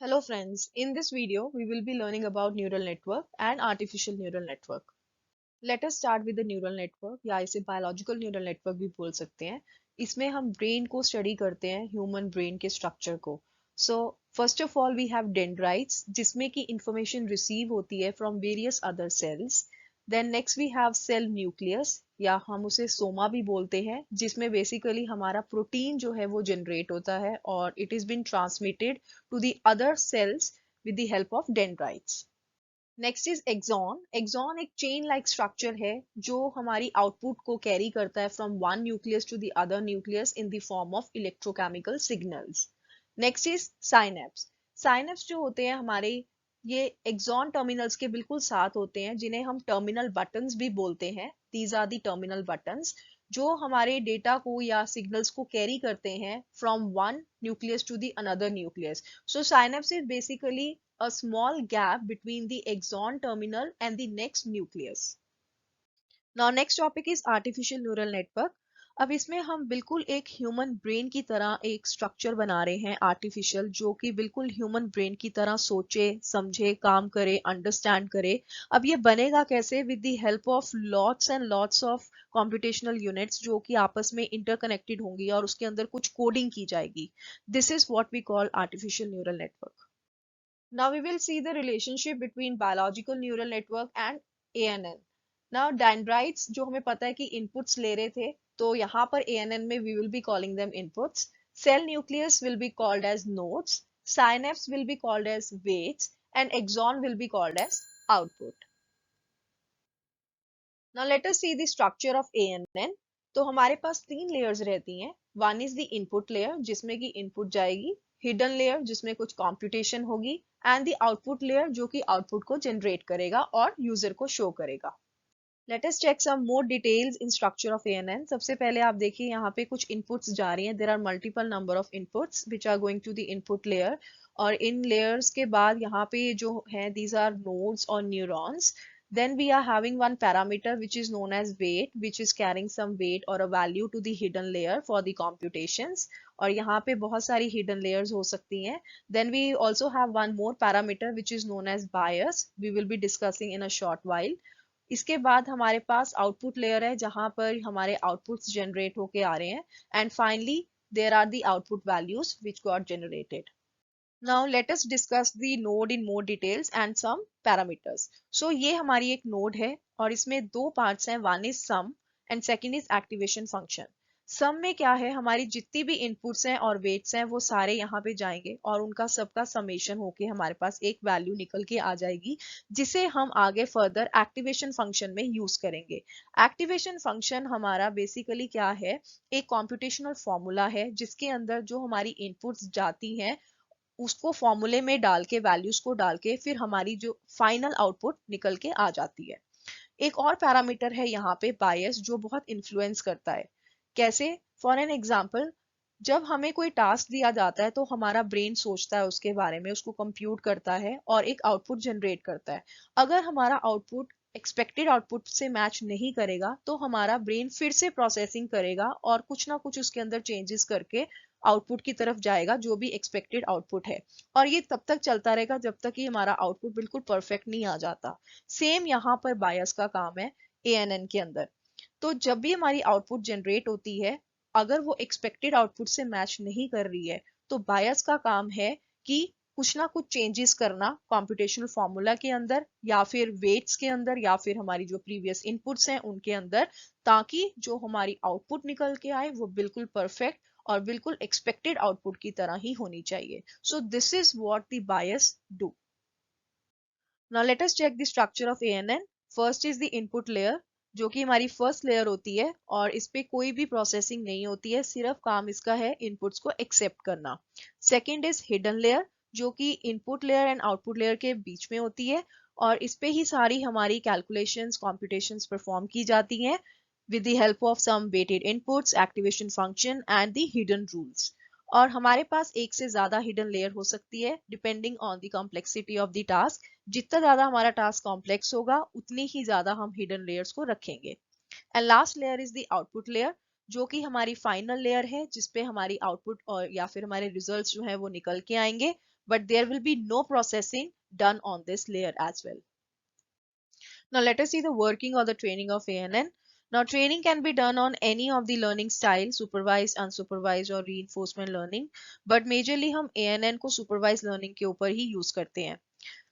Hello friends, in this video we will be learning about neural network and artificial neural network. Let us start with the neural network या इसे biological neural network भी बोल सकते हैं. इसमें हम brain को study करते हैं, human brain के structure को. So first of all we have dendrites जिसमें की information receive होती है from various other cells. Then next we have cell nucleus या हम उसे सोमा भी बोलते हैं जिसमें बेसिकली हमारा प्रोटीन जो है वो जनरेट होता है और it is been transmitted to the other cells with the help of dendrites. Next is axon. Axon एक चेन लाइक स्ट्रक्चर है जो हमारी आउटपुट को कैरी करता है from one nucleus to the other nucleus in the form of electrochemical signals. Next is synapse. Synapse जो होते हैं हमारे ये एक्सॉन टर्मिनल्स के बिल्कुल साथ होते हैं जिन्हें हम टर्मिनल बटन्स भी बोलते हैं. These are the terminal buttons जो हमारे डेटा को या सिग्नल्स को कैरी करते हैं from one nucleus to the another nucleus. So synapse is basically a small gap between the axon terminal and the next nucleus. Now next topic is artificial neural network. अब इसमें हम बिल्कुल एक human brain की तरह एक structure बना रहे हैं आर्टिफिशियल जो कि बिल्कुल ह्यूमन ब्रेन की तरह सोचे समझे काम करे अंडरस्टैंड करे. अब ये बनेगा कैसे? With the help of lots and lots of computational units जो कि आपस में इंटरकनेक्टेड होंगी और उसके अंदर कुछ कोडिंग की जाएगी. This is what we call artificial neural network. Now we will see the relationship between biological neural network and ANN. Now dendrites जो हमें पता है कि inputs ले रहे थे तो यहाँ पर ANN में we will be calling them inputs. Cell nucleus will be called as nodes. Synapse will be called as weights and axon will be called as output. Now let us see the structure of ANN. तो हमारे पास तीन layers रहती हैं. One is the input layer जिसमें कि input जाएगी, hidden layer जिसमें कुछ कंप्यूटेशन होगी एंड द आउटपुट लेयर जो कि आउटपुट को जनरेट करेगा और यूजर को शो करेगा. Let us check some more details in structure of ANN. सबसे पहले आप देखिए यहाँ पे कुछ इनपुट्स जा रही हैं. There are multiple number of inputs which are going to the input layer और इन लेयर्स के बाद यहाँ पे जो है दीज आर नोड्स और neurons. Then we are having one parameter which is known as weight, which is carrying some weight or a value to the hidden layer for the computations. और यहाँ पे बहुत सारी hidden layers हो सकती हैं. Then we also have one more parameter which is known as bias. We will be discussing in a short while. इसके बाद हमारे पास आउटपुट लेयर है जहां पर हमारे आउटपुट्स जनरेट होके आ रहे हैं and finally there are the output values which got generated. Now let us discuss the node in more details and some parameters. So ये हमारी एक node है और इसमें दो parts हैं. One is sum and second is activation function. sum में क्या है, हमारी जितनी भी inputs हैं और weights हैं वो सारे यहाँ पे जाएंगे और उनका सबका summation होके हमारे पास एक value निकल के आ जाएगी जिसे हम आगे further activation function में use करेंगे. Activation function हमारा basically क्या है, एक computational formula है जिसके अंदर जो हमारी inputs जाती हैं उसको फॉर्मूले में डाल के वैल्यूज को डाल के फिर हमारी जो फाइनल आउटपुट निकल के आ जाती है. एक और पैरामीटर है यहाँ पे बायस जो बहुत इन्फ्लुएंस करता है. कैसे? फॉर एन एग्जांपल, जब हमें कोई टास्क दिया जाता है तो हमारा ब्रेन सोचता है उसके बारे में, उसको कंप्यूट करता है और एक आउटपुट जनरेट करता है. अगर हमारा आउटपुट एक्सपेक्टेड आउटपुट से मैच नहीं करेगा तो हमारा ब्रेन फिर से प्रोसेसिंग करेगा और कुछ ना कुछ उसके अंदर चेंजेस करके आउटपुट की तरफ जाएगा जो भी एक्सपेक्टेड आउटपुट है. और ये तब तक चलता रहेगा जब तक कि हमारा आउटपुट बिल्कुल परफेक्ट नहीं आ जाता. सेम यहाँ पर बायस का काम है ANN के अंदर. तो जब भी हमारी आउटपुट जनरेट होती है अगर वो एक्सपेक्टेड आउटपुट से मैच नहीं कर रही है तो बायस का काम है कि कुछ ना कुछ चेंजेस करना कॉम्पिटिशनल फॉर्मूला के अंदर या फिर वेट्स के अंदर या फिर हमारी जो प्रीवियस इनपुट्स हैं उनके अंदर, ताकि जो हमारी आउटपुट निकल के आए वो बिल्कुल परफेक्ट और बिल्कुल एक्सपेक्टेड आउटपुट की तरह ही होनी चाहिए. So this is what the bias do. Now let us check the structure of ANN. First is the input layer जो कि हमारी फर्स्ट लेयर होती है और इस पे कोई भी प्रोसेसिंग नहीं होती है, सिर्फ काम इसका है इनपुट्स को एक्सेप्ट करना. सेकंड इज हिडन लेयर जो कि input layer and output layer के बीच में होती है और इस पे ही सारी हमारी कैलकुलेशंस कॉम्प्यूटेशंस परफॉर्म की जाती हैं with the help of some weighted inputs, activation function and the hidden rules. और हमारे पास एक से ज्यादा हिडन लेयर हो सकती है depending on the complexity of the task. जितना ज्यादा हमारा टास्क कॉम्प्लेक्स होगा उतनी ही ज्यादा हम हिडन लेयर्स को रखेंगे. And last layer is the output layer जो कि हमारी फाइनल लेयर है जिसपे हमारी आउटपुट और या फिर हमारे रिजल्ट्स जो है वो निकल के आएंगे. but there will be no processing done on this layer as well. Now let us see the working or the training of ANN. Now training can be done on any of the learning style, supervised, unsupervised और reinforcement learning, but majorly हम ANN को supervised learning के ऊपर ही use करते हैं.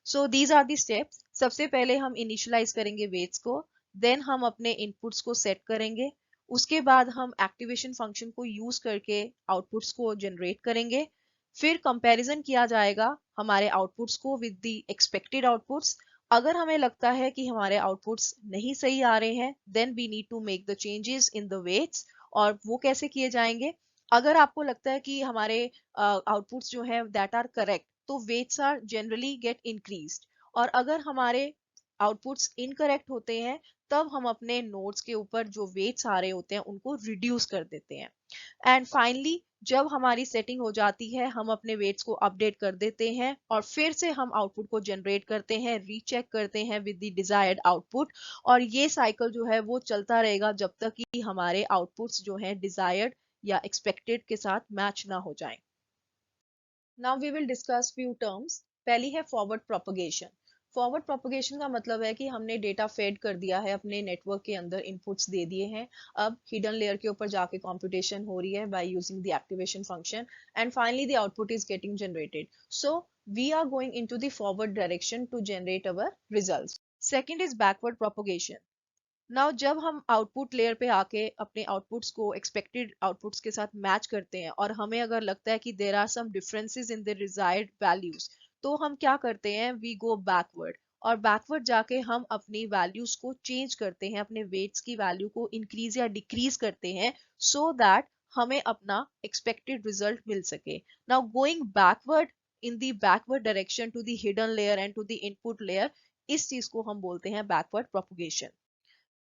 So these are the steps. सबसे पहले हम initialize करेंगे weights को, then हम अपने inputs को set करेंगे, उसके बाद हम activation function को use करके outputs को generate करेंगे, फिर comparison किया जाएगा हमारे outputs को with the expected outputs. अगर हमें लगता है कि हमारे आउटपुट्स नहीं सही आ रहे हैं then we need to make the changes in the weights. और वो कैसे किए जाएंगे? अगर आपको लगता है कि हमारे आउटपुट्स जो है दैट आर करेक्ट तो weights are generally get increased. और अगर हमारे आउटपुट्स इनकरेक्ट होते हैं तब हम अपने नोड्स के ऊपर जो वेट्स आ रहे होते हैं उनको रिड्यूस कर देते हैं. एंड फाइनली जब हमारी सेटिंग हो जाती है हम अपने वेट्स को अपडेट कर देते हैं और फिर से हम आउटपुट को जनरेट करते हैं, रीचेक करते हैं विद द डिजायर्ड आउटपुट. और ये साइकिल जो है वो चलता रहेगा जब तक कि हमारे आउटपुट्स जो है डिजायर्ड या एक्सपेक्टेड के साथ मैच ना हो जाएं. Now we will discuss few terms. पहली है फॉरवर्ड प्रोपगेशन. फॉरवर्ड प्रोपगेशन का मतलब है कि हमने डेटा फेड कर दिया है, अपने नेटवर्क के अंदर इनपुट्स दे दिए हैं, अब हिडन लेयर के ऊपर जाके कंप्यूटेशन हो रही है by using the activation function and finally the output is getting generated. So we are going into the forward direction to generate our results. Second is backward propagation. Now जब हम output layer पे आके अपने outputs को expected outputs के साथ match करते हैं और हमें अगर लगता है कि there are some differences in the desired values तो हम क्या करते हैं, वी गो बैकवर्ड. और बैकवर्ड जाके हम अपनी वैल्यूज को चेंज करते हैं, अपने वेट्स की वैल्यू को इंक्रीज या डिक्रीज करते हैं सो दैट हमें अपना एक्सपेक्टेड रिजल्ट मिल सके. Now going backward in the backward direction to the hidden layer and to the input layer, इस चीज को हम बोलते हैं backward propagation.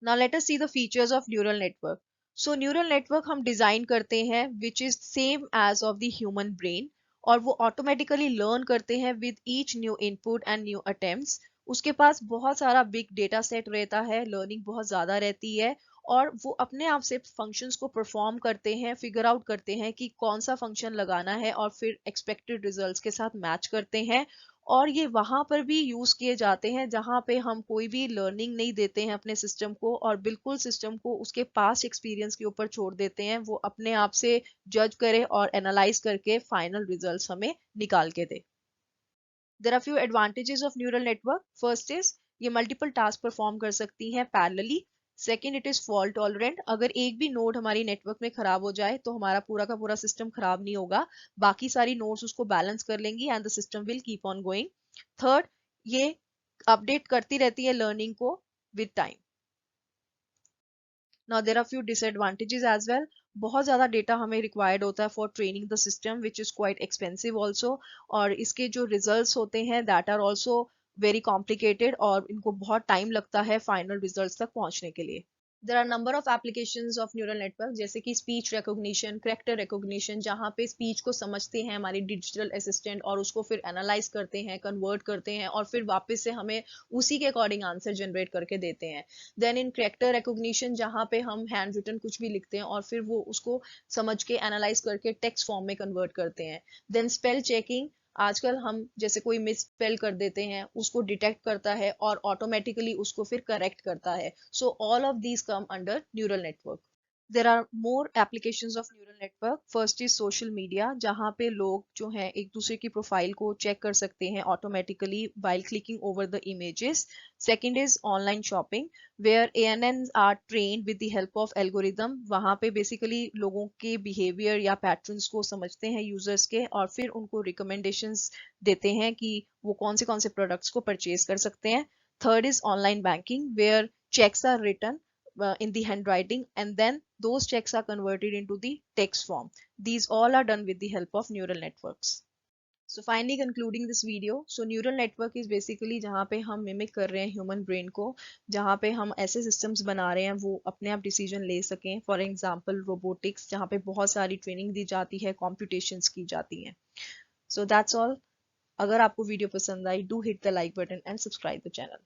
Now let us see the features of neural network. So neural network हम design करते हैं which is same as of the human brain और वो automatically learn करते हैं with each new input and new attempts. उसके पास बहुत सारा big data set रहता है, learning बहुत ज़्यादा रहती है और वो अपने आप से functions को perform करते हैं, figure out करते हैं कि कौन सा function लगाना है और फिर expected results के साथ match करते हैं. और ये वहां पर भी यूज किए जाते हैं जहां पे हम कोई भी लर्निंग नहीं देते हैं अपने सिस्टम को और बिल्कुल सिस्टम को उसके पास्ट एक्सपीरियंस के ऊपर छोड़ देते हैं, वो अपने आप से जज करे और एनालाइज करके फाइनल रिजल्ट्स हमें निकाल के दे. There are few advantages of neural network. First is ये मल्टीपल टास्क परफॉर्म कर सकती हैं parallelly. Second it is fault tolerant. अगर एक भी नोड हमारी नेटवर्क में खराब हो जाए तो हमारा पूरा का पूरा सिस्टम खराब नहीं होगा, बाकी सारी नोड्स उसको बैलेंस कर लेंगी and the system will keep on going. Third, ये अपडेट करती रहती है लर्निंग को with time. Now there are few disadvantages as well. बहुत ज़्यादा डेटा हमें रिक्वायर्ड होता है for training the system which is quite expensive also. और इसके जो रिजल्ट्स होते हैं that are also very complicated और इनको बहुत टाइम लगता है फाइनल रिजल्ट्स तक पहुंचने के लिए. There are number of applications of neural network जैसे कि speech recognition, character recognition, जहाँ पे speech को समझते हैं हमारी digital assistant और उसको फिर analyze करते हैं, convert करते हैं और फिर वापस से हमें उसी के according answer generate करके देते हैं. Then in character recognition जहाँ पे हम hand written कुछ भी लिखते हैं और फिर वो उसको समझ के analyze करके text form में convert करते हैं. Then spell checking, आजकल हम जैसे कोई मिस स्पेल कर देते हैं उसको डिटेक्ट करता है और ऑटोमेटिकली उसको फिर करेक्ट करता है. So all of these come under neural network. There are more applications of neural network. First is social media जहाँ पे लोग जो हैं एक दूसरे की प्रोफाइल को चेक कर सकते हैं automatically while clicking over the images. Second is online shopping where ANNs are trained with the help of algorithm. वहाँ पे बेसिकली लोगों के बिहेवियर या पैटर्न्स को समझते हैं यूजर्स के और फिर उनको रिकमेंडेशंस देते हैं कि वो कौन से प्रोडक्ट्स को परचेज कर सकते हैं. Third is online banking where checks are written in the handwriting and then those checks are converted into the text form. These all are done with the help of neural networks. So finally concluding this video, so neural network is basically जहाँ पे हम mimic कर रहे हैं human brain को, जहाँ पे हम ऐसे सिस्टम्स बना रहे हैं वो अपने आप डिसीजन ले सकें. फॉर एग्जांपल रोबोटिक्स जहाँ पे बहुत सारी ट्रेनिंग दी जाती है, कॉम्पिटिशन्स की जाती हैं. So that's all. अगर आपको वीडियो पसंद आई, do hit the like button and subscribe the channel.